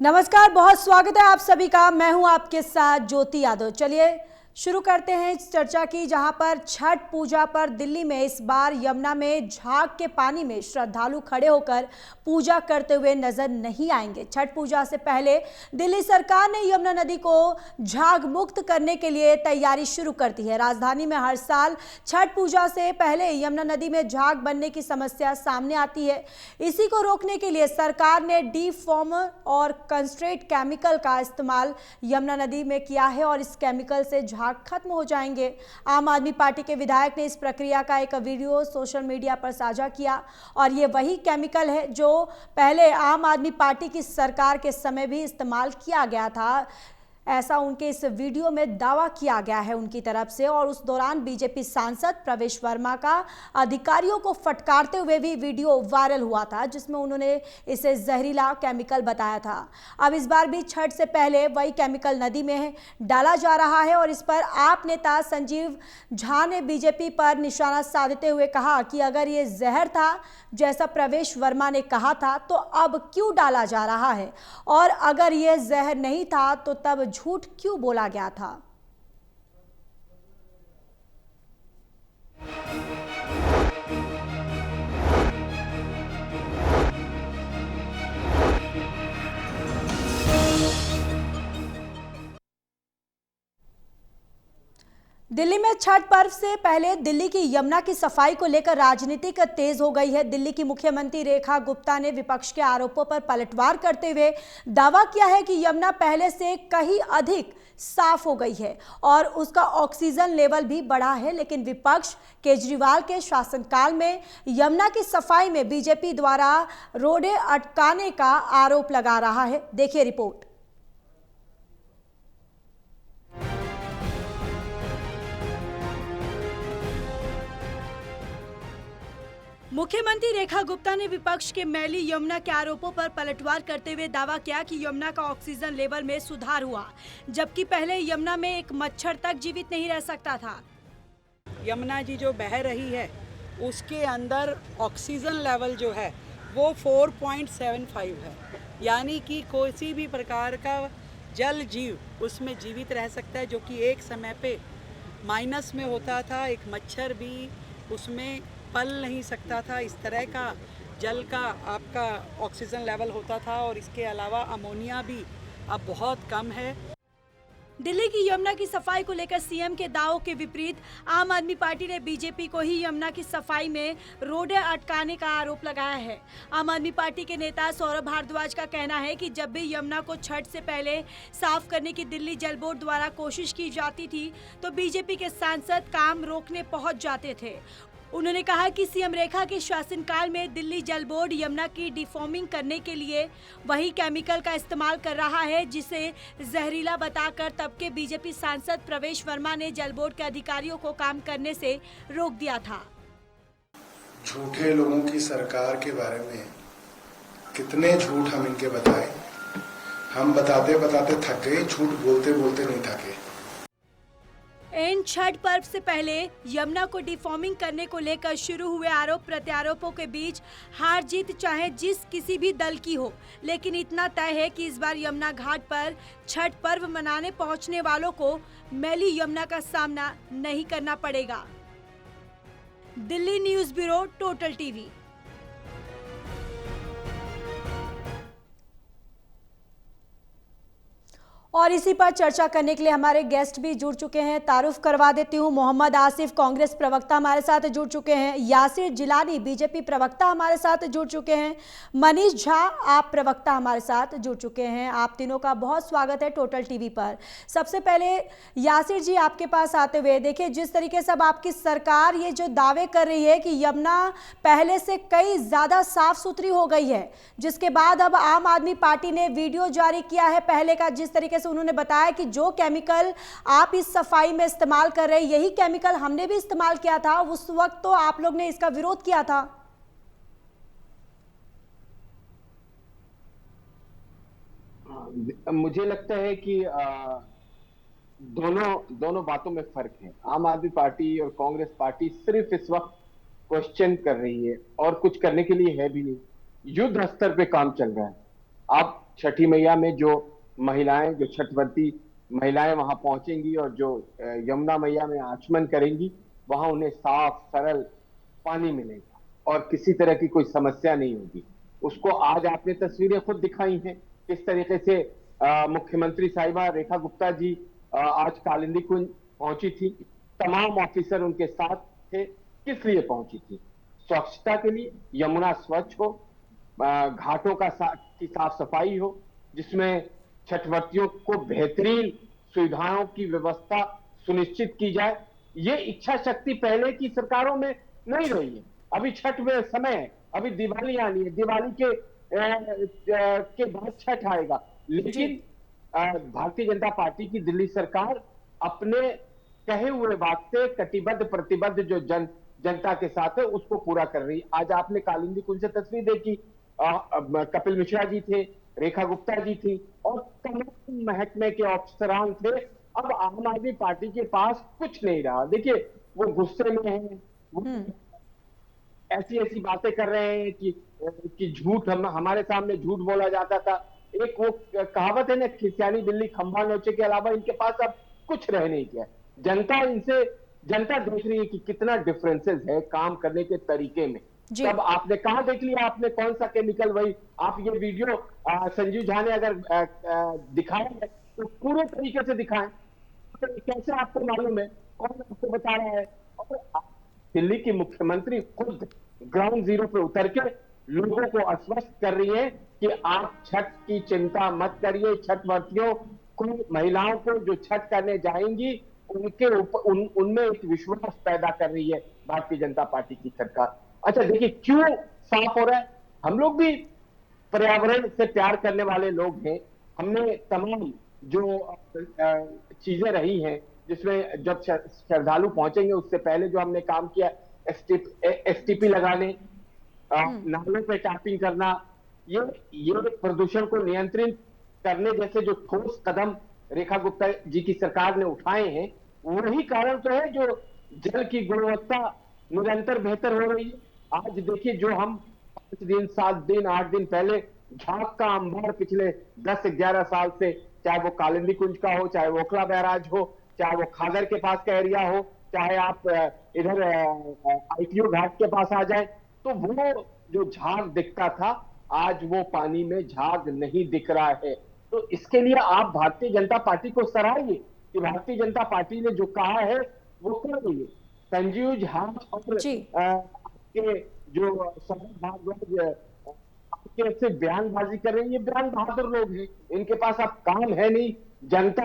नमस्कार, बहुत स्वागत है आप सभी का। मैं हूं आपके साथ ज्योति यादव। चलिए शुरू करते हैं इस चर्चा की, जहां पर छठ पूजा पर दिल्ली में इस बार यमुना में झाग के पानी में श्रद्धालु खड़े होकर पूजा करते हुए नजर नहीं आएंगे। छठ पूजा से पहले दिल्ली सरकार ने यमुना नदी को झाग मुक्त करने के लिए तैयारी शुरू कर दी है। राजधानी में हर साल छठ पूजा से पहले यमुना नदी में झाग बनने की समस्या सामने आती है। इसी को रोकने के लिए सरकार ने डीफॉर्मर और कंसंट्रेट केमिकल का इस्तेमाल यमुना नदी में किया है और इस केमिकल से झाग खत्म हो जाएंगे। आम आदमी पार्टी के विधायक ने इस प्रक्रिया का एक वीडियो सोशल मीडिया पर साझा किया और ये वही केमिकल है जो पहले आम आदमी पार्टी की सरकार के समय भी इस्तेमाल किया गया था, ऐसा उनके इस वीडियो में दावा किया गया है उनकी तरफ से। और उस दौरान बीजेपी सांसद प्रवेश वर्मा का अधिकारियों को फटकारते हुए भी वीडियो वायरल हुआ था, जिसमें उन्होंने इसे जहरीला केमिकल बताया था। अब इस बार भी छठ से पहले वही केमिकल नदी में डाला जा रहा है और इस पर आप नेता संजीव झा ने बीजेपी पर निशाना साधते हुए कहा कि अगर ये जहर था जैसा प्रवेश वर्मा ने कहा था तो अब क्यों डाला जा रहा है, और अगर ये जहर नहीं था तो तब झूठ क्यों बोला गया था। दिल्ली में छठ पर्व से पहले दिल्ली की यमुना की सफाई को लेकर राजनीति तेज हो गई है। दिल्ली की मुख्यमंत्री रेखा गुप्ता ने विपक्ष के आरोपों पर पलटवार करते हुए दावा किया है कि यमुना पहले से कहीं अधिक साफ हो गई है और उसका ऑक्सीजन लेवल भी बढ़ा है। लेकिन विपक्ष केजरीवाल के शासनकाल में यमुना की सफाई में बीजेपी द्वारा रोडे अटकाने का आरोप लगा रहा है। देखिए रिपोर्ट। मुख्यमंत्री रेखा गुप्ता ने विपक्ष के मैली यमुना के आरोपों पर पलटवार करते हुए दावा किया कि यमुना का ऑक्सीजन लेवल में सुधार हुआ, जबकि पहले यमुना में एक मच्छर तक जीवित नहीं रह सकता था। यमुना जी जो बह रही है उसके अंदर ऑक्सीजन लेवल जो है वो 4.75 है, यानी कि कोई भी प्रकार का जल जीव उसमें जीवित रह सकता है, जो कि एक समय पे माइनस में होता था। एक मच्छर भी उसमें पल नहीं सकता था। इस तरह का जल का आपका ऑक्सीजन लेवल होता था और इसके अलावा अमोनिया भी अब बहुत कम है। दिल्ली की यमुना की सफाई को लेकर सीएम के दावों के विपरीत आम आदमी पार्टी ने बीजेपी को ही यमुना की सफाई में रोडे अटकाने का आरोप लगाया है। आम आदमी पार्टी के नेता सौरभ भारद्वाज का कहना है कि जब भी यमुना को छठ से पहले साफ करने की दिल्ली जल बोर्ड द्वारा कोशिश की जाती थी तो बीजेपी के सांसद काम रोकने पहुंच जाते थे। उन्होंने कहा कि सीएम रेखा के शासनकाल में दिल्ली जल बोर्ड यमुना की डिफॉर्मिंग करने के लिए वही केमिकल का इस्तेमाल कर रहा है जिसे जहरीला बताकर तब के बीजेपी सांसद प्रवेश वर्मा ने जल बोर्ड के अधिकारियों को काम करने से रोक दिया था। झूठे लोगों की सरकार के बारे में कितने झूठ हम इनके बताएं। हम बताते बताते थक गए, झूठ बोलते बोलते नहीं थके। इन छठ पर्व से पहले यमुना को डिफॉर्मिंग करने को लेकर शुरू हुए आरोप प्रत्यारोपों के बीच हार जीत चाहे जिस किसी भी दल की हो, लेकिन इतना तय है कि इस बार यमुना घाट पर छठ पर्व मनाने पहुंचने वालों को मैली यमुना का सामना नहीं करना पड़ेगा। Delhi news bureau, total TV. और इसी पर चर्चा करने के लिए हमारे गेस्ट भी जुड़ चुके हैं। तारुफ करवा देती हूँ, मोहम्मद आसिफ कांग्रेस प्रवक्ता हमारे साथ जुड़ चुके हैं, यासिर जिलानी बीजेपी प्रवक्ता हमारे साथ जुड़ चुके हैं, मनीष झा आप प्रवक्ता हमारे साथ जुड़ चुके हैं। आप तीनों का बहुत स्वागत है टोटल टीवी पर। सबसे पहले यासिर जी आपके पास आते हुए, देखिए जिस तरीके से अब आपकी सरकार ये जो दावे कर रही है कि यमुना पहले से कई ज़्यादा साफ सुथरी हो गई है, जिसके बाद अब आम आदमी पार्टी ने वीडियो जारी किया है पहले का, जिस तरीके से उन्होंने बताया कि जो केमिकल आप इस सफाई में इस्तेमाल कर रहे हैं यही केमिकल हमने भी इस्तेमाल किया था, उस वक्त तो आप लोग ने इसका विरोध किया था। मुझे लगता है कि दोनों बातों में फर्क है। आम आदमी पार्टी और कांग्रेस पार्टी सिर्फ इस वक्त क्वेश्चन कर रही है और कुछ करने के लिए है भी नहीं। युद्ध स्तर पे काम चल रहा है। आप छठी मैया में जो महिलाएं, जो छठवर्ती महिलाएं वहां पहुंचेंगी और जो यमुना मैया में आचमन करेंगी, वहां उन्हें साफ सरल पानी मिलेगा और किसी तरह की कोई समस्या नहीं होगी। उसको आज आपने तस्वीरें खुद दिखाई हैं किस तरीके से मुख्यमंत्री साहिबा रेखा गुप्ता जी आज कालिंदी कुंज पहुंची थी। तमाम ऑफिसर उनके साथ थे। किस लिए पहुंची थी? स्वच्छता के लिए, यमुना स्वच्छ हो, घाटों की साफ सफाई हो, जिसमें छठवर्तियों को बेहतरीन सुविधाओं की व्यवस्था सुनिश्चित की जाए। ये इच्छा शक्ति पहले की सरकारों में नहीं रही है। अभी छठ में समय है, अभी दिवाली आनी है, दिवाली के बाद छठ आएगा, लेकिन भारतीय जनता पार्टी की दिल्ली सरकार अपने कहे हुए बात से कटिबद्ध प्रतिबद्ध जो जनता के साथ है उसको पूरा कर रही है। आज आपने कालिंदी कुंज से तस्वीर देखी, कपिल मिश्रा जी थे, रेखा गुप्ता जी थी और तमाम महकमे के अफसरान थे। अब आम आदमी पार्टी के पास कुछ नहीं रहा। देखिए, वो गुस्से में है, वो ऐसी ऐसी बातें कर रहे हैं कि झूठ, हमारे सामने झूठ बोला जाता था। एक वो कहावत है ना, खिसियानी बिल्ली खंभा नोचे के अलावा इनके पास अब कुछ रह नहीं गया। जनता देख रही है कि कितना डिफरेंसेस है काम करने के तरीके में। तब आपने कहा देख लिया, आपने कौन सा केमिकल, वही आप ये वीडियो संजीव झा ने अगर दिखाया है तो पूरे तरीके से दिखाएं। तो कैसे आपको मालूम है, कौन आपको बता रहा है? और दिल्ली की मुख्यमंत्री खुद ग्राउंड जीरो पे उतर के लोगों को आश्वस्त कर रही है कि आप छठ की चिंता मत करिए। छठवर्तियों को, महिलाओं को जो छठ करने जाएंगी उनके ऊपर उनमें एक विश्वास पैदा कर रही है भारतीय जनता पार्टी की सरकार। अच्छा देखिए क्यों साफ हो रहा है। हम लोग भी पर्यावरण से प्यार करने वाले लोग हैं। हमने तमाम जो चीजें रही हैं, जिसमें जब श्रद्धालु पहुंचेंगे उससे पहले जो हमने काम किया, एसटीपी लगाने, नालों पे टैपिंग करना, ये प्रदूषण को नियंत्रित करने जैसे जो ठोस कदम रेखा गुप्ता जी की सरकार ने उठाए हैं, वही कारण तो है जो जल की गुणवत्ता निरंतर बेहतर हो रही है। आज देखिए, जो हम 5 दिन 7 दिन 8 दिन पहले झाग का अंबार पिछले 10-11 साल से, चाहे वो कालिंदी कुंज का हो, चाहे वो ओखला बैराज हो, चाहे वो खादर के पास का एरिया हो, चाहे आप इधर आईटीओ घाट के पास आ जाए, तो वो जो झाग दिखता था आज वो पानी में झाग नहीं दिख रहा है। तो इसके लिए आप भारतीय जनता पार्टी को सराहिए कि भारतीय जनता पार्टी ने जो कहा है वो कर रही है। संजीव झा और के जो शरद भारद्वाज आपके से बयानबाजी कर रहे हैं, ये बयान बहादुर लोग हैं, इनके पास अब काम है नहीं। जनता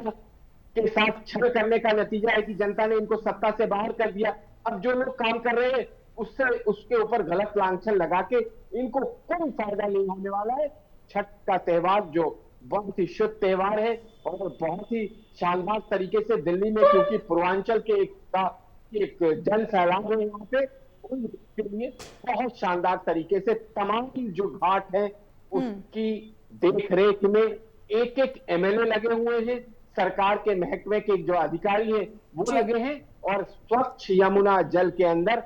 के साथ छल करने का नतीजा है कि जनता ने इनको सत्ता से बाहर कर दिया। अब जो लोग काम कर रहे हैं उसके ऊपर गलत लांछन लगा के इनको कोई फायदा नहीं होने वाला है। छठ का त्योहार जो बहुत ही शुद्ध त्योहार है और बहुत ही शानदार तरीके से दिल्ली में, क्योंकि पूर्वांचल के एक जन सैलाब है यहाँ पे, उनके लिए बहुत शानदार तरीके से तमाम जो घाट है उसकी देखरेख में एक एमएलए लगे हुए हैं, सरकार के महकमे के जो अधिकारी हैं वो लगे हैं, और स्वच्छ यमुना जल के अंदर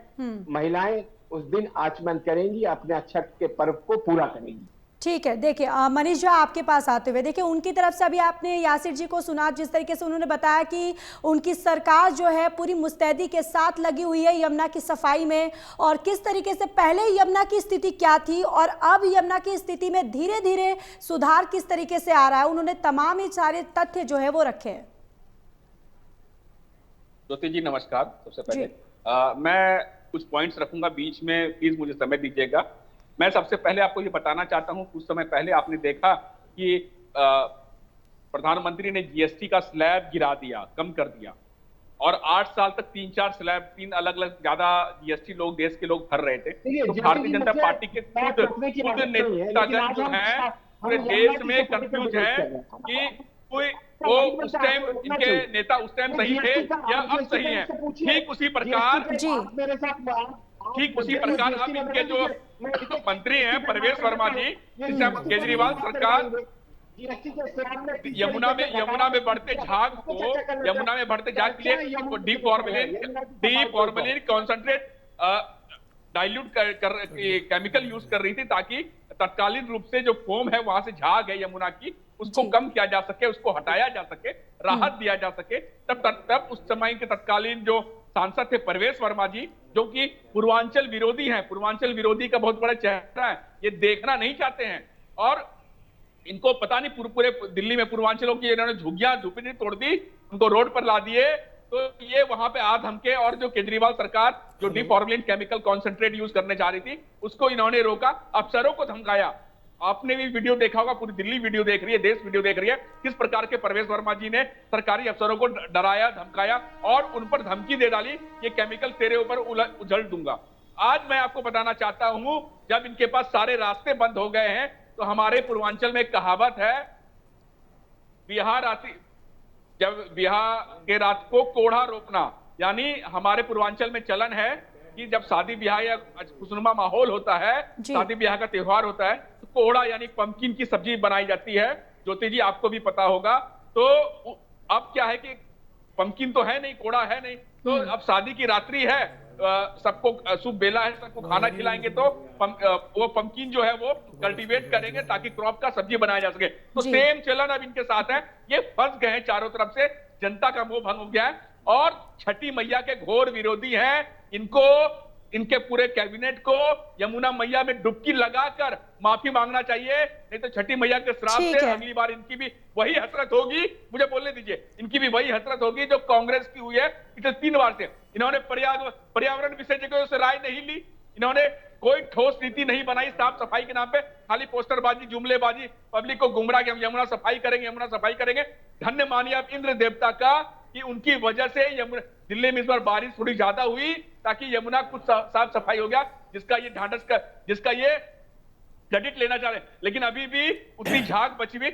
महिलाएं उस दिन आचमन करेंगी, अपने छठ के पर्व को पूरा करेंगी। ठीक है, देखिए मनीष झा आपके पास आते हुए, देखिए उनकी तरफ से अभी आपने यासिर जी को सुना, जिस तरीके से उन्होंने बताया कि उनकी सरकार जो है पूरी मुस्तैदी के साथ लगी हुई है यमुना की सफाई में, और किस तरीके से पहले यमुना की स्थिति क्या थी और अब यमुना की स्थिति में धीरे धीरे सुधार किस तरीके से आ रहा है। उन्होंने तमाम ही सारे तथ्य जो है वो रखे हैं। ज्योति जी नमस्कार। सबसे पहले मैं कुछ पॉइंट्स रखूंगा बीच में, प्लीज मुझे समय दीजिएगा। मैं सबसे पहले आपको ये बताना चाहता हूं, कुछ समय पहले आपने देखा कि प्रधानमंत्री ने जीएसटी का स्लैब गिरा दिया, कम कर दिया, और 8 साल तक 3-4 स्लैब, 3 अलग-अलग ज्यादा जीएसटी लोग, देश के लोग भर रहे थे। तो भारतीय जनता पार्टी के खुद नेतागण जो हैं पूरे देश में कंफ्यूज हैं कि वो उस टाइम इनके नेता उस टाइम सही थे या अब सही है। ठीक उसी प्रकार अब इनके जो मंत्री हैं परवेश वर्मा जी, केजरीवाल सरकार यमुना में बढ़ते झाग के लिए डीफॉर्मेलिन कॉन्सेंट्रेट डाइल्यूट केमिकल यूज कर रही थी तत्कालीन रूप से जो फोम है वहां से झाग है यमुना की, उसको कम किया जा सके, उसको हटाया जा सके, राहत दिया जा सके, तब उस समय के तत्कालीन जो सांसद थे परवेश वर्मा जी, जो कि पूर्वांचल विरोधी हैं, पूर्वांचल विरोधी का बहुत बड़ा चेहरा है, ये देखना नहीं चाहते हैं। और इनको पता नहीं पूरे दिल्ली में पूर्वांचलों की इन्होंने झुग्गियां तोड़ दी, उनको रोड पर ला दिए, तो ये वहां पे आ धमके। और जो केजरीवाल सरकार जो डिफॉर्मुलेंट केमिकल कॉन्सेंट्रेट यूज करने जा रही थी, उसको इन्होंने रोका, अफसरों को धमकाया। आपने भी वीडियो देखा होगा, पूरी दिल्ली वीडियो देख रही है, देश वीडियो देख रही है, किस प्रकार के परवेश वर्मा जी ने सरकारी अफसरों को डराया, धमकाया और उन पर धमकी दे डाली, ये केमिकल तेरे ऊपर उजल दूंगा। आज मैं आपको बताना चाहता हूं, जब इनके पास सारे रास्ते बंद हो गए हैं, तो हमारे पूर्वांचल में एक कहावत है, जब बिहार के रात को कोढ़ा रोपना, यानी हमारे पूर्वांचल में चलन है कि जब शादी ब्याह या खुशनुमा माहौल होता है, शादी ब्याह का त्योहार होता है, तो कोढ़ा यानी पंपकिन की सब्जी बनाई जाती है। ज्योति जी आपको भी पता होगा। तो अब क्या है कि पंपकिन तो है नहीं, कोढ़ा है नहीं, तो अब शादी की रात्रि है, सबको शुभ बेला है, सबको खाना खिलाएंगे, तो वो पंपकिन जो है वो कल्टीवेट करेंगे ताकि क्रॉप का सब्जी बनाया जा सके। तो सेम चलन अब इनके साथ है, ये फंस गए हैं चारों तरफ से, जनता का मोह भंग हो गया है और छठी मैया के घोर विरोधी हैं। इनको, इनके पूरे कैबिनेट को यमुना मैया में डुबकी लगाकर माफी मांगना चाहिए, नहीं तो छठी मैया के श्राप से अगली बार इनकी भी वही हसरत होगी। मुझे बोलने दीजिए, इनकी भी वही हसरत होगी जो कांग्रेस की हुई है पिछले 3 बार से। इन्होंने पर्यावरण विशेषज्ञों से राय नहीं ली, इन्होंने कोई ठोस नीति नहीं बनाई, साफ सफाई के नाम पे खाली पोस्टरबाजी, जुमलेबाजी, पब्लिक को गुमराह कि हम यमुना सफाई करेंगे, यमुना सफाई करेंगे। धन्य मानिए आप इंद्र देवता का कि उनकी वजह से दिल्ली में इस बार बारिश थोड़ी ज्यादा हुई, ताकि यमुना कुछ साफ सफाई हो गया, जिसका ये ढांढस का, जिसका ये क्रेडिट लेना चाह रहे हैं। लेकिन अभी भी उतनी झाग बची हुई,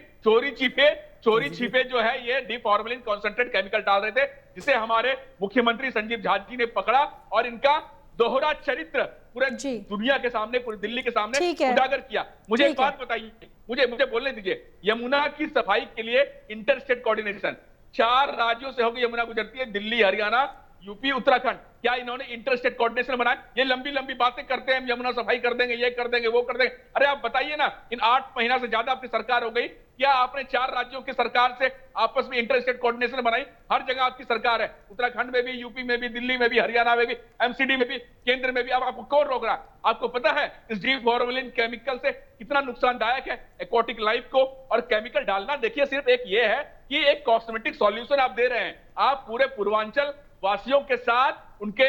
चोरी छिपे जो है ये डिफॉर्मुलिन कॉन्सेंट्रेट केमिकल डाल रहे थे, जिसे हमारे मुख्यमंत्री संजीव झा जी ने पकड़ा और इनका दोहरा चरित्र पूरे दुनिया के सामने, पूरी दिल्ली के सामने उजागर किया। मुझे एक बात बताइए, मुझे बोलने दीजिए, यमुना की सफाई के लिए इंटर स्टेट कोऑर्डिनेशन 4 राज्यों से होकर यमुना गुजरती है, दिल्ली, हरियाणा, यूपी, उत्तराखंड। क्या इन्होंने इंटर स्टेट कोऑर्डिनेशन बनाया? ये लंबी लंबी बातें करते हैं, यमुना सफाई कर देंगे, ये कर देंगे, वो कर देंगे। अरे आप बताइए ना, इन 8 महीना से ज्यादा आपकी सरकार हो गई, क्या आपने 4 राज्यों की सरकार से आपस में इंटर स्टेट कोऑर्डिनेशन बनाई? हर जगह आपकी सरकार है, उत्तराखंड में भी, यूपी में भी, दिल्ली में भी, हरियाणा में भी, एमसीडी में भी, केंद्र में भी। अब आपको कौन रोक रहा है? आपको पता है इस डिफॉर्मुलिन केमिकल से कितना नुकसानदायक है एक्वाटिक लाइफ को? और केमिकल डालना, देखिए, सिर्फ एक ये है कि एक कॉस्मेटिक सॉल्यूशन आप दे रहे हैं, आप पूरे पूर्वांचल वासियों के साथ, उनके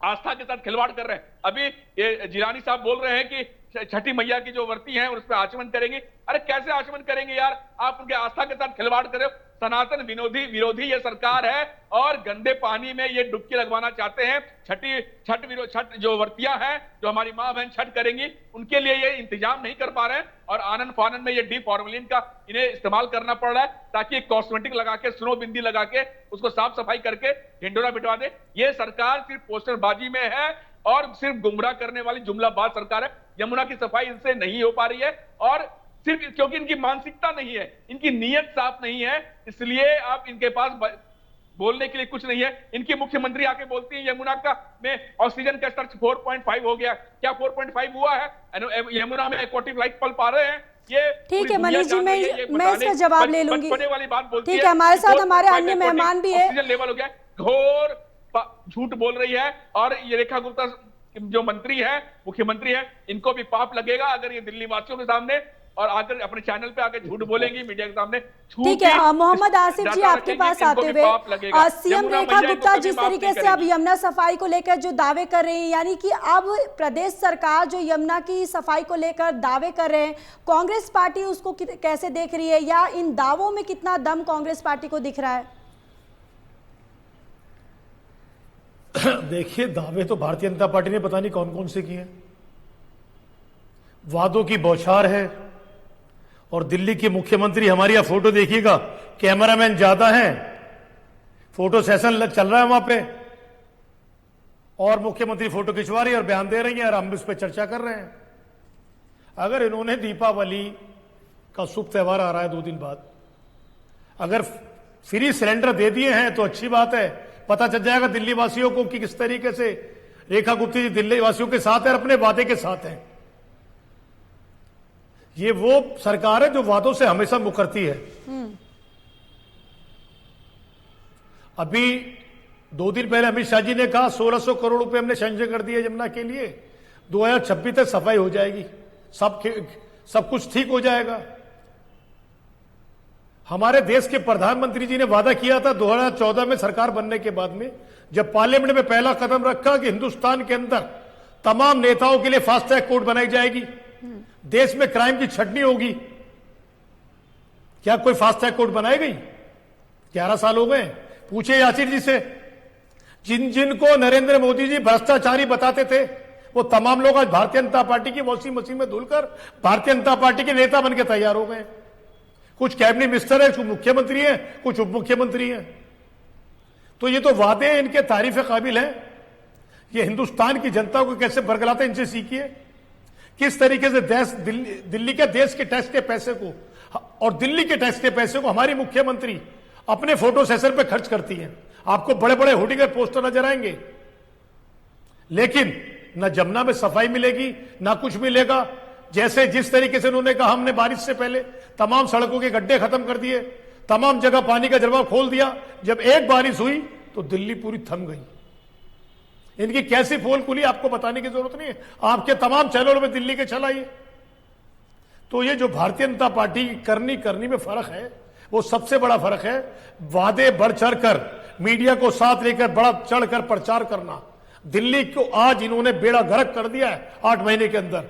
आस्था के साथ खिलवाड़ कर रहे हैं। अभी ये जिलानी साहब बोल रहे हैं कि छठी मैया की जो वर्ती हैं उस पर आचमन करेंगे। अरे कैसे आचमन करेंगे यार? आप उनके आस्था के साथ खिलवाड़ कर रहे हो। सनातन विरोधी ये सरकार है और गंदे पानी में ये डुबकी लगवाना चाहते हैं। छठ जो वर्तियां हैं, जो हमारी माँ बहन छठ करेंगी, उनके लिए ये इंतजाम नहीं कर पा रहे हैं और आनंद फानन में ये डिफॉर्मुलिन का इन्हें इस्तेमाल करना पड़ रहा है, ताकि कॉस्मेटिक लगा के, स्नो बिंदी लगा के उसको साफ सफाई करके ढिंडोरा बिठवा दे। ये सरकार सिर्फ पोस्टरबाजी में है और सिर्फ गुमराह करने वाली जुमलाबाज सरकार है। यमुना की सफाई इनसे नहीं हो पा रही है और सिर्फ क्योंकि इनकी मानसिकता नहीं है, इनकी नीयत साफ नहीं है, इसलिए आप इनके पास बोलने के लिए कुछ नहीं है। इनकी मुख्यमंत्री आके बोलती है यमुना का में ऑक्सीजन का स्तर 4.5 हो गया। क्या 4.5 हुआ है? यमुना में एक्वाटिक लाइफ पल पा रहे हैं। ये ठीक है मनीष जी, मैं इसका जवाब ले लूंगी। वाली बात बोलती ठीक है, हमारे साथ हमारे अन्य मेहमान भी है। ऑक्सीजन लेवल हो गया, घोर झूठ बोल रही है। और ये रेखा गुप्ता जो मंत्री है, मुख्यमंत्री है, इनको भी पाप लगेगा अगर ये दिल्ली वासियों के सामने और आकर अपने चैनल पे आके झूठ बोलेंगी मीडिया के सामने। ठीक है, मोहम्मद आसिफ जी आपके पास आते हुए, सीएम रेखा गुप्ता जिस तरीके से अब यमुना सफाई को लेकर जो दावे कर रहे हैं, यानी कि अब प्रदेश सरकार जो यमुना की सफाई को लेकर दावे कर रहे हैं, कांग्रेस पार्टी उसको कैसे देख रही है, या इन दावों में कितना दम कांग्रेस पार्टी को दिख रहा है? देखिए, दावे तो भारतीय जनता पार्टी ने पता नहीं कौन कौन से किए, वादों की बौछार है। और दिल्ली के मुख्यमंत्री, हमारी आप फोटो देखिएगा, कैमरामैन ज्यादा हैं, फोटो सेशन चल रहा है वहां पे और मुख्यमंत्री फोटो खिंचवा रही है और बयान दे रही है और हम इस पर चर्चा कर रहे हैं। अगर इन्होंने दीपावली का शुभ त्योहार आ रहा है 2 दिन बाद, अगर फ्री सिलेंडर दे दिए हैं तो अच्छी बात है, पता चल जाएगा दिल्ली वासियों को कि किस तरीके से रेखा गुप्ता जी दिल्ली वासियों के साथ है और अपने वादे के साथ हैं। ये वो सरकार है जो वादों से हमेशा मुकरती है। अभी 2 दिन पहले अमित शाह जी ने कहा 1600 करोड़ रुपए हमने संचय कर दिए यमुना के लिए, 2026 तक सफाई हो जाएगी, सब कुछ ठीक हो जाएगा। हमारे देश के प्रधानमंत्री जी ने वादा किया था 2014 में सरकार बनने के बाद में, जब पार्लियामेंट में पहला कदम रखा कि हिंदुस्तान के अंदर तमाम नेताओं के लिए फास्ट ट्रैक कोर्ट बनाई जाएगी, देश में क्राइम की छटनी होगी। क्या कोई फास्ट ट्रैक कोर्ट बनाई गई? 11 साल हो गए। पूछे यासिर जी से, जिनको नरेंद्र मोदी जी भ्रष्टाचारी बताते थे, वो तमाम लोग आज भारतीय जनता पार्टी की वॉशिंग मशीन में धुलकर भारतीय जनता पार्टी के नेता बनकर तैयार हो गए। कुछ कैबिनेट मिनिस्टर है, कुछ मुख्यमंत्री है, कुछ उप मुख्यमंत्री है। तो ये तो वादे इनके तारीफ काबिल हैं। ये हिंदुस्तान की जनता को कैसे बरगलाते, इनसे सीखिए। किस तरीके से दिल्ली के देश के टैक्स के पैसे को और दिल्ली के टैक्स के पैसे को हमारी मुख्यमंत्री अपने फोटो सेशन पे खर्च करती है। आपको बड़े बड़े होर्डिंग पोस्टर नजर आएंगे, लेकिन न जमुना में सफाई मिलेगी, ना कुछ मिलेगा। जैसे जिस तरीके से उन्होंने कहा हमने बारिश से पहले तमाम सड़कों के गड्ढे खत्म कर दिए, तमाम जगह पानी का जलवा खोल दिया, जब एक बारिश हुई तो दिल्ली पूरी थम गई। इनकी कैसी पोल खुली आपको बताने की जरूरत नहीं है, आपके तमाम चैनलों में दिल्ली के चलाइए। तो ये जो भारतीय जनता पार्टी की करनी में फर्क है, वो सबसे बड़ा फर्क है। वादे बढ़ चढ़कर मीडिया को साथ लेकर बड़ा चढ़कर प्रचार करना। दिल्ली को आज इन्होंने बेड़ा गर्क कर दिया है 8 महीने के अंदर।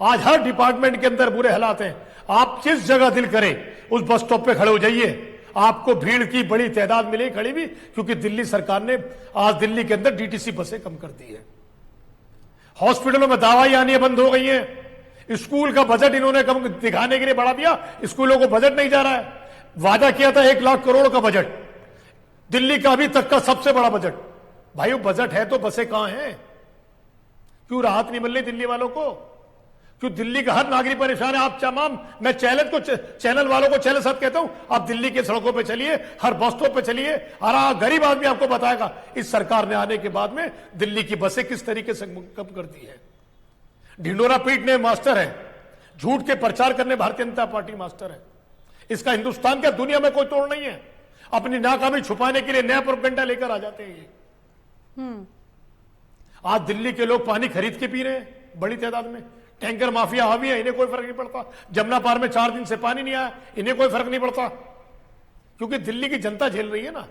आज हर डिपार्टमेंट के अंदर बुरे हालात हैं। आप जिस जगह दिल करे उस बस स्टॉप पे खड़े हो जाइए, आपको भीड़ की बड़ी तादाद मिलेगी खड़ी भी, क्योंकि दिल्ली सरकार ने आज दिल्ली के अंदर डीटीसी बसें कम कर दी है। हॉस्पिटलों में दवाई आनी बंद हो गई है। स्कूल का बजट इन्होंने कम दिखाने के लिए बढ़ा दिया, स्कूलों को बजट नहीं जा रहा है। वादा किया था 1 लाख करोड़ का बजट, दिल्ली का अभी तक का सबसे बड़ा बजट। भाई वो बजट है तो बसें कहां हैं? क्यों राहत नहीं मिल रही दिल्ली वालों को? क्यों दिल्ली का हर नागरिक परेशान है? आप तमाम, मैं चैनल वालों को चैनल साथ कहता हूं, आप दिल्ली के सड़कों पे चलिए, हर बस स्टॉप पे चलिए, और गरीब आदमी आपको बताएगा इस सरकार ने आने के बाद में दिल्ली की बसें किस तरीके से कम कर दी है। ढिंडोरा पीटने मास्टर है, झूठ के प्रचार करने भारतीय जनता पार्टी मास्टर है। इसका हिंदुस्तान का दुनिया में कोई तोड़ नहीं है। अपनी नाकामी छुपाने के लिए नया प्रोपेगेंडा लेकर आ जाते हैं ये। आज दिल्ली के लोग पानी खरीद के पी रहे हैं बड़ी तादाद में। टैंकर माफिया हावी है, इन्हें कोई फर्क नहीं पड़ता। जमुना पार में 4 दिन से पानी नहीं आया, इन्हें कोई फर्क नहीं पड़ता, क्योंकि दिल्ली की जनता झेल रही है ना।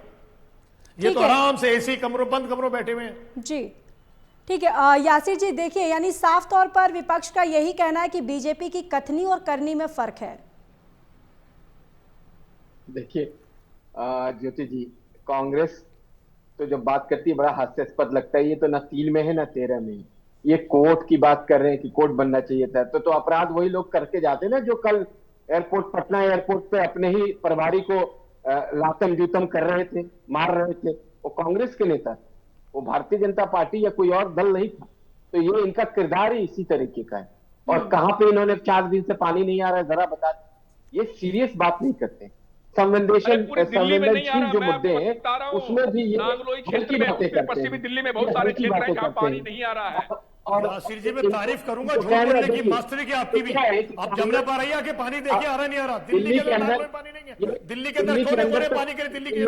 ये तो आराम से एसी कमरों, बंद कमरों बैठे हुए हैं। जी ठीक है। यासिर जी देखिए, यानी साफ तौर पर विपक्ष का यही कहना है कि बीजेपी की कथनी और करनी में फर्क है। देखिए ज्योति जी, कांग्रेस तो जब बात करती है बड़ा हास्यास्पद लगता है। ये तो न 3 में है न 13 में है। ये कोर्ट की बात कर रहे हैं कि कोर्ट बनना चाहिए था। तो अपराध वही लोग करके जाते ना जो कल पटना एयरपोर्ट पे अपने ही प्रभारी को लातम जूतम कर रहे थे, मार रहे थे। वो कांग्रेस के नेता, वो भारतीय जनता पार्टी या कोई और दल नहीं था। तो ये इनका किरदार ही इसी तरीके का है। और कहां पे इन्होंने 4 दिन से पानी नहीं आ रहा है जरा बता। ये सीरियस बात नहीं करते। संवेदनशील जो मुद्दे हैं उसमें भी ये बातें करते हैं। पश्चिमी दिल्ली में बहुत सारे क्षेत्र हैं जहां पानी नहीं आ रहा है। और नासिर जी मैं तारीफ करूंगा झूठ बोलने की, मास्टरी की आपकी भी। आप जमुना पर आइए आके पानी देखिए, आ रहा नहीं आ रहा। दिल्ली के अंदर पानी नहीं है। दिल्ली के अंदर कोने पानी के लिए दिल्ली के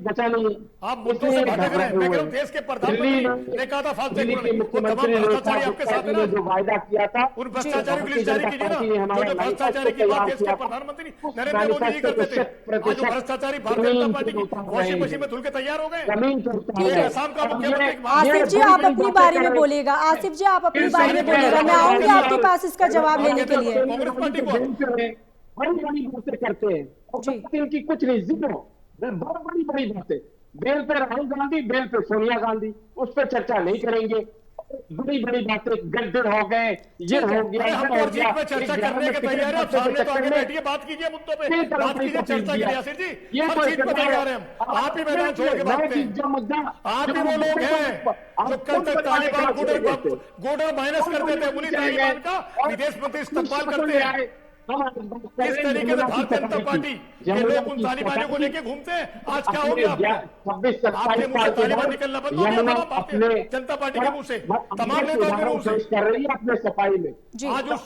बचा नहीं। आप मुद्दों से भटक रहे हैं। मैं कह रहा हूं देश के प्रधानमंत्री ने कहा था फास्ट भ्रष्टाचारी आपके साथ है ना, जो वायदा किया था उन भ्रष्टाचारियों की लिस्ट जारी कीजिए ना। जो भ्रष्टाचारी की बात देश के प्रधानमंत्री नरेंद्र मोदी जी करते थे, आज जो भ्रष्टाचारी भारतीय जनता पार्टी की वॉशिंग मशीन में धुल के तैयार हो गए। असम का मुख्यमंत्री आसिफ जी आप अपनी बारे में बोलिएगा। आसिफ जी आप अपनी बारे में बोलिएगा, मैं आऊंगी आपके पास इसका जवाब लेने के लिए। कांग्रेस पार्टी को बड़ी बड़ी बातें करते हैं और इनकी कुछ नहीं, जीरो बड़ी बड़ी बातें। बेल पे राहुल गांधी, बेल पे सोनिया गांधी, उस पर चर्चा नहीं करेंगे। बड़ी बड़ी बातें, गद्दर हो गए, ये हो गया, चर्चा करने के तैयार है। आप सामने तो आगे बैठिए, बात कीजिए मुद्दों पे, बात कीजिए, चर्चा कीजिए। यासिर जी हर चीज पे तैयार है हम। आप ही मैदान छोड़ के भागते हैं। आप ही वो लोग हैं जो कल तक तालिबान गोडर माइनस करते थे, उन्हीं तालिबान का विदेश मंत्री इस्तेमाल करते हैं। किस तरीके से भारतीय जनता पार्टी के लोग उन तालिबानियों को लेके घूमते हैं, आज क्या हो गया आपको? आपके मुंह से तालिबान निकलना बंद हो गया था भारतीय जनता पार्टी के मुंह से, तमाम नेताओं के मुंह से कर रही है अपने सफाई में। आज उस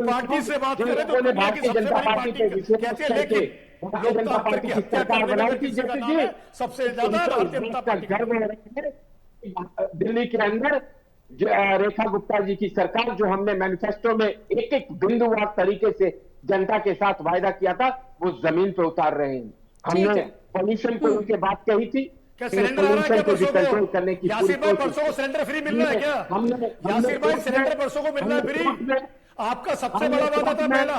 पार्टी से बात करें तो दुनिया की सबसे बड़ी पार्टी कहते हैं, लेकिन लोकतंत्र की हत्या करने का किसी का नाम है सबसे ज्यादा भारतीय जनता पार्टी। दिल्ली के अंदर रेखा गुप्ता जी की सरकार, जो हमने मैनिफेस्टो में एक एक बिंदुवार तरीके से जनता के साथ वायदा किया था, वो जमीन पे उतार रहे हैं। हमने पोल्यूशन को उनके बात कही थी, क्या सिलेंडर आ रहा है क्या परसों को? यासिर भाई परसों को सिलेंडर फ्री मिल रहा है क्या? यासिर भाई सिलेंडर परसों को मिल रहा है फ्री? आपका सबसे बड़ा वादा था पहला।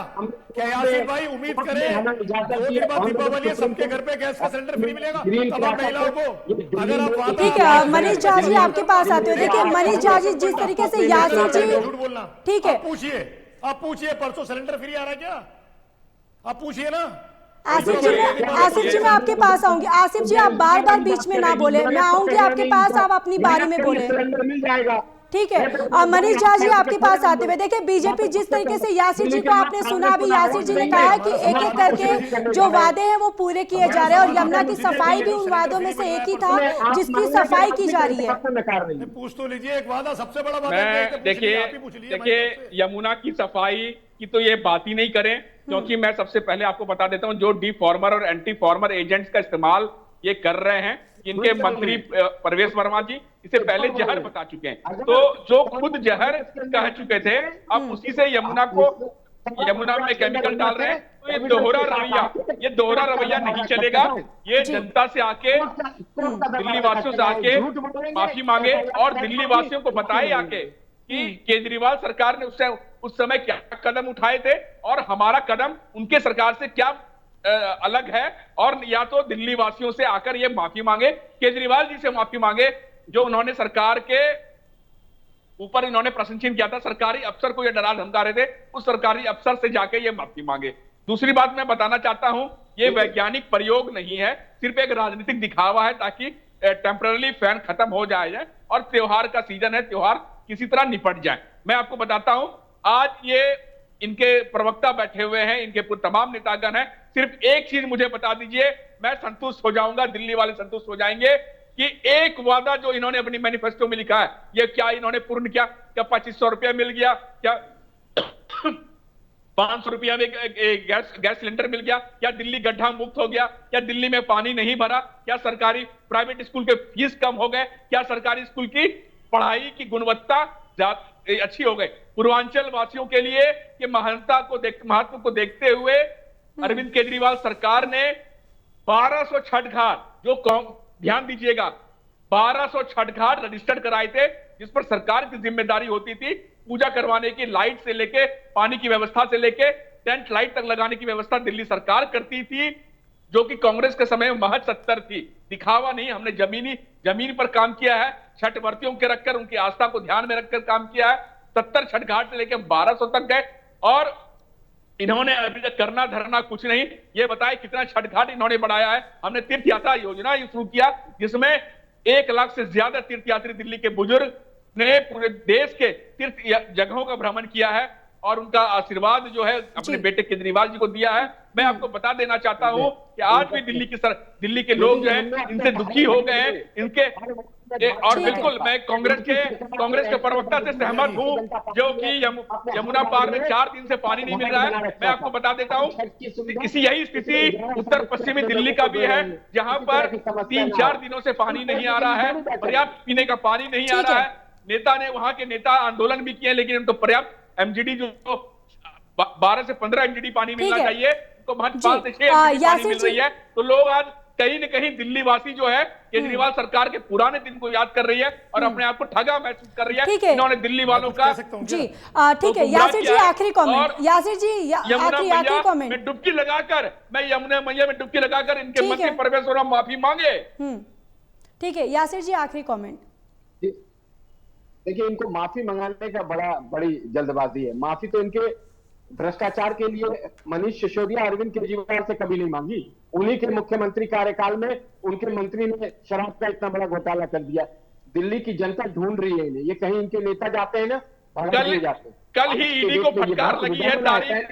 क्या यासिर भाई उम्मीद करें 2 दिन बाद दीपावली है, सबके घर पे गैस का सिलेंडर फ्री मिलेगा तमाम महिलाओं को? अगर आप वादा, ठीक है मनीष झा जी आपके पास आते हो। देखिए मनीष झा जी जिस तरीके से यासिर जी, झूठ बोलना, ठीक है आप पूछिए परसों सिलेंडर फ्री आ रहा है क्या? आप पूछिए ना। आसिफ जी मैं आपके पास आऊंगी। आसिफ जी आप बार बार बीच में ना बोले, मैं आऊंगी आपके पास, आप अपनी बारी में बोले, मिल जाएगा। ठीक है। मनीष झा जी आपके पास आते हुए, देखिए बीजेपी जिस तरीके से यासिर जी को आपने सुना, अभी यासिर जी ने कहा है कि एक एक करके जो वादे हैं वो पूरे किए जा रहे हैं, और यमुना की सफाई भी उन वादों में से एक ही था जिसकी सफाई की जा रही है। पूछ तो लीजिए, एक वादा सबसे बड़ा वादा। देखिए यमुना की सफाई की तो ये बात ही नहीं करें, क्योंकि मैं सबसे पहले आपको बता देता हूं, जो डिफॉर्मर और एंटी फॉर्मर एजेंट्स का इस्तेमाल ये कर रहे हैं, इनके मंत्री परवेश वर्मा जी इसे पहले जहर बता चुके हैं। तो जो खुद जहर कह चुके थे, अब उसी से यमुना में केमिकल डाल रहे हैं। तो ये दोहरा रवैया नहीं चलेगा। ये जनता से आके, दिल्ली वासियों से आके माफी मांगे और दिल्ली वासियों को बताए आके कि केजरीवाल सरकार ने उस समय क्या कदम उठाए थे और हमारा कदम उनके सरकार से क्या अलग है। और या तो दिल्ली वासियों से आकर ये माफी मांगे, केजरीवाल जी से माफी मांगे, जो उन्होंने सरकार के ऊपर इन्होंने प्रश्न चिन्ह किया था, सरकारी अफसर को ये डरा धमका रहे थे, उस सरकारी अफसर से जाके ये माफी मांगे। दूसरी बात मैं बताना चाहता हूं, ये वैज्ञानिक प्रयोग नहीं है, सिर्फ एक राजनीतिक दिखावा है ताकि टेम्पररी फैन खत्म हो जाए और त्योहार का सीजन है, त्योहार किसी तरह निपट जाए। मैं आपको बताता हूं, आज ये इनके प्रवक्ता बैठे हुए हैं, इनके तमाम नेतागण हैं, सिर्फ एक चीज मुझे बता दीजिए, मैं संतुष्ट हो जाऊंगा, दिल्ली वाले संतुष्ट हो जाएंगे कि एक वादा जो इन्होंने अपनी मैनिफेस्टो में लिखा है, ये क्या इन्होंने पूर्ण किया? क्या 2500 रुपया मिल गया? क्या 500 रुपया में गैस सिलेंडर मिल गया? क्या दिल्ली गड्ढा मुक्त हो गया? क्या दिल्ली में पानी नहीं भरा? क्या सरकारी प्राइवेट स्कूल के फीस कम हो गए? क्या सरकारी स्कूल की पढ़ाई की गुणवत्ता अच्छी हो गई? पूर्वांचल वासियों के लिए ये महत्व को देखते हुए अरविंद केजरीवाल सरकार ने 1200 छठ घाट, जो ध्यान दीजिएगा, 1200 छठ घाट रजिस्टर्ड कराए थे, जिस पर सरकार की जिम्मेदारी होती थी पूजा करवाने की, लाइट से लेके पानी की व्यवस्था से लेके टेंट लाइट तक लगाने की व्यवस्था दिल्ली सरकार करती थी, जो कि कांग्रेस के समय में महज 70 थी। दिखावा नहीं, हमने जमीन पर काम किया है, छठ व्रतियों के रखकर उनकी आस्था को ध्यान में रखकर काम किया है। 70 छठ घाट से लेकर 1200 तक गए और इन्होंने अभी तक करना धरना कुछ नहीं। ये बताए कितना छठ घाट इन्होंने बढ़ाया है। हमने तीर्थ यात्रा योजना शुरू किया, जिसमें 1 लाख से ज्यादा तीर्थयात्री दिल्ली के बुजुर्ग ने पूरे देश के तीर्थ जगहों का भ्रमण किया है और उनका आशीर्वाद जो है अपने बेटे केजरीवाल जी को दिया है। मैं आपको बता देना चाहता हूं कि आज भी दिल्ली के लोग जो हैं इनसे दुखी हो गए हैं, इनके और बिल्कुल मैं कांग्रेस के प्रवक्ता से सहमत हूं, जो कि यमुना पार में 4 दिन से पानी नहीं मिल रहा है। मैं आपको बता देता हूं, यही स्थिति उत्तर पश्चिमी दिल्ली का भी है, जहां पर 3-4 दिनों से पानी नहीं आ रहा है, पर्याप्त पीने का पानी नहीं आ रहा है। वहां के नेता आंदोलन भी किए, लेकिन उनको पर्याप्त एमजीडी जो 12 से 15 एमजीडी पानी मिलना चाहिए, तो 5 से 6 पानी मिल रही है। तो लोग आज कहीं न कहीं दिल्ली वासी जो है केजरीवाल सरकार के पुराने दिन को याद कर रही है और अपने आप को ठगा महसूस कर रही है। इन्होंने दिल्ली वालों का जी ठीक है। यासिर जी आखिरी कमेंट, यासिर जी आखिरी कमेंट। मैं डुबकी लगाकर, मैं यमुना मैया में डुबकी लगाकर इनके मंत्री परवेश वर्मा माफी मांगे। ठीक है यासिर जी आखिरी कमेंट। देखिए, इनको माफी मंगाने का बड़ी जल्दबाजी है। माफी तो इनके भ्रष्टाचार के लिए मनीष सिसोदिया अरविंद केजरीवाल से कभी नहीं मांगी। उन्हीं के मुख्यमंत्री कार्यकाल में उनके मंत्री ने शराब का इतना बड़ा घोटाला कर दिया। दिल्ली की जनता ढूंढ रही है इन्हें। ये कहीं इनके नेता जाते हैं ना बढ़ा दिए जाते हैं। कल ही ईडी को फटकार लगी है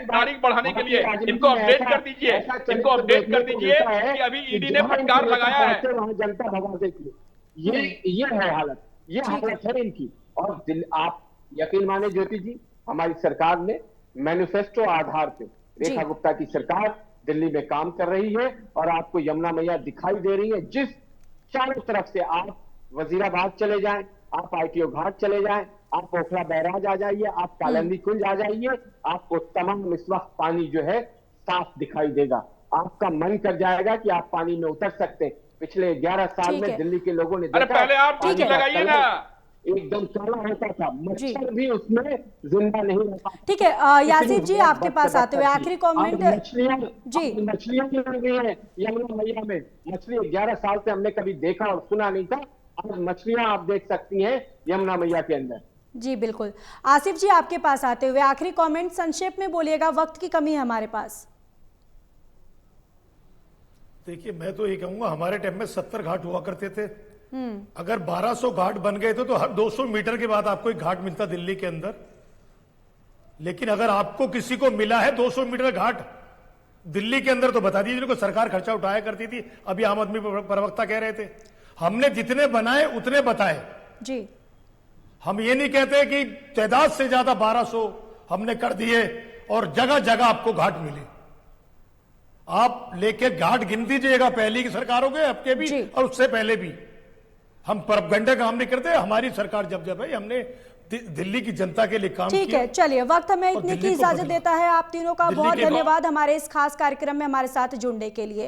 तारीख बढ़ाने के लिए। इनको अपडेट कर दीजिए, इनको अपडेट कर दीजिए कि अभी ईडी ने फटकार लगाया है। वहां जनता भगा देती है। ये है हालत, ये हालत है इनकी। और आप यकीन माने ज्योति जी, हमारी सरकार ने मैनिफेस्टो आधार पे, रेखा गुप्ता की सरकार दिल्ली में काम कर रही है और आपको यमुना मैया दिखाई दे रही है। जिस चारों तरफ से आप वजीराबाद चले जाएं, आप आईटीओ घाट चले जाएं, आप पोखरा बैराज आ जाइए, आप कालंदी कुंज आ जाइए, आपको तमाम इस वक्त पानी जो है साफ दिखाई देगा। आपका मन कर जाएगा कि आप पानी में उतर सकते हैं। पिछले 11 साल में दिल्ली के लोगों ने अरे पहले आप पानी लगाइए ना, एकदम काला होता था, मच्छर भी उसमें जिंदा नहीं रहता। ठीक है, यासीन जी आपके पास आते हुए आखिरी कमेंट। मछलियां मिल गई है यमुना मैया में। मछली 11 साल से हमने कभी देखा और सुना नहीं था, अब मछलियां आप देख सकती हैं यमुना मैया के अंदर। जी बिल्कुल। आसिफ जी आपके पास आते हुए आखिरी कमेंट संक्षेप में बोलिएगा, वक्त की कमी है हमारे पास। देखिए, मैं तो ये कहूंगा, हमारे टाइम में 70 घाट हुआ करते थे। अगर 1200 घाट बन गए तो हर 200 मीटर के बाद आपको एक घाट मिलता दिल्ली के अंदर। लेकिन अगर आपको किसी को मिला है 200 मीटर घाट दिल्ली के अंदर, तो बता दीजिए, जिनको सरकार खर्चा उठाया करती थी। अभी आम आदमी प्रवक्ता कह रहे थे, हमने जितने बनाए उतने बताए जी। हम ये नहीं कहते कि तादाद से ज्यादा 1200 हमने कर दिए और जगह जगह आपको घाट मिले। आप लेके घाट गिन दीजिएगा, पहले की सरकारों के, अब के भी और उससे पहले भी। हम प्रोपेगेंडा काम नहीं करते, हमारी सरकार जब है, हमने दिल्ली की जनता के लिए काम किया। ठीक है, चलिए, वक्त हमें इतने की इजाजत देता है। आप तीनों का बहुत धन्यवाद हमारे इस खास कार्यक्रम में हमारे साथ जुड़ने के लिए।